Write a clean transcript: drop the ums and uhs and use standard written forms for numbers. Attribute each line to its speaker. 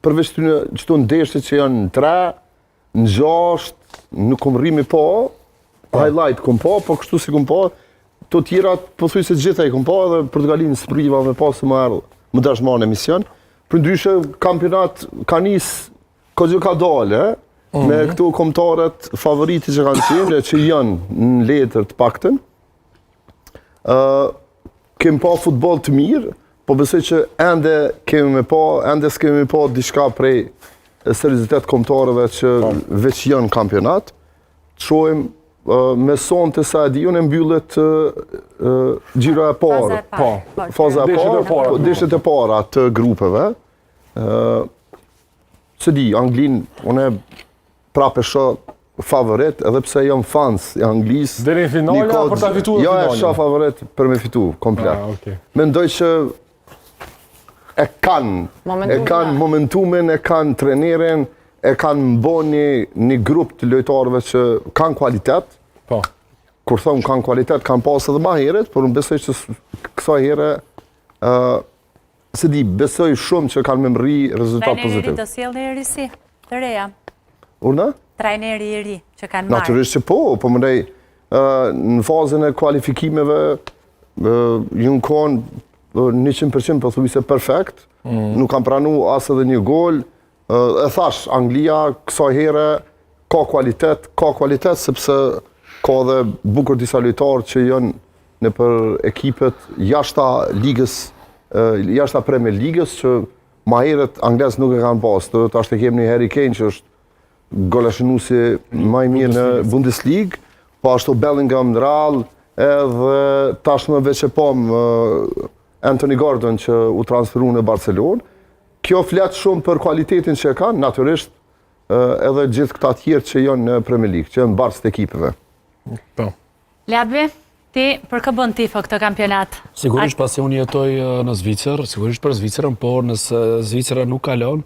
Speaker 1: përveç të qëto ndeshje që janë në 3, në 6, nuk kom rrimi po, highlight kom po kështu si kom po, të tjera po thuj se gjitha i kom po, edhe Portugalinë së priva me po se më ardhë, më dashma në emision. Për ndryshe, kampionat ka nisë, ko gjë ka dole, me këto kombëtarët favoriti që kanë qenë, që janë në letër të paktën. Kem pa futbol të mirë, po besoj që ende s'kemi pa diçka prej seriozitet kombëtarëve që veç janë kampionat. Të shohim me sonte sa e di, unë mbyllet gjira e parë. Faza e parë, deshtet e para të grupeve. Se di, Anglin, unë prapë shoh favorit, edhe pse jam fans i Anglisë.
Speaker 2: Deri në finale për ta fituar finalen?
Speaker 1: Ja, shoh favorit për me fitu, komplet. Mendoj që e kanë momentumin, e kanë trenerin, e kanë mboni një grup të lojtarëve që kanë kualitet. Kur thonë kanë kualitet, kanë pasë edhe ma heret, por unë besoj që kësa here, se di, besoj shumë që kanë me mri rezultat pozitiv.
Speaker 3: Trajneri do sjellë një risi të reja?
Speaker 1: Urna?
Speaker 3: Trajneri i ri që kanë marrë?
Speaker 1: Natyrisht që po mënej, në fazën e kualifikimeve, jënë konë 100% për thuj se perfekt, nuk kam pranu asë edhe një gol, e thash, Anglia kësa here ka kualitet, sepse ka dhe bukur disa lojtarë që janë në për ekipet jashta ligës, jashta Premier Ligës, që ma heret Angles nuk e kanë pas. Të ashtë e kemë një Harry Kane që është golashenusi ma i mirë në Bundesliga, po ashtu Bellingham në Real, edhe tashmë veç e pom Anthony Gordon që u transferu në Barcelonë. Kjo flet shumë për kualitetin që e kanë, natyrisht, edhe gjithë këta tjerë që janë në Premier League, që janë barës të ekipeve.
Speaker 3: Ladvi, ti për kë bën tifo këtë kampionat?
Speaker 4: Sigurisht pasi unë jetoj në Zvicër, sigurisht për Zvicërën, por nëse Zvicëra nuk kalon,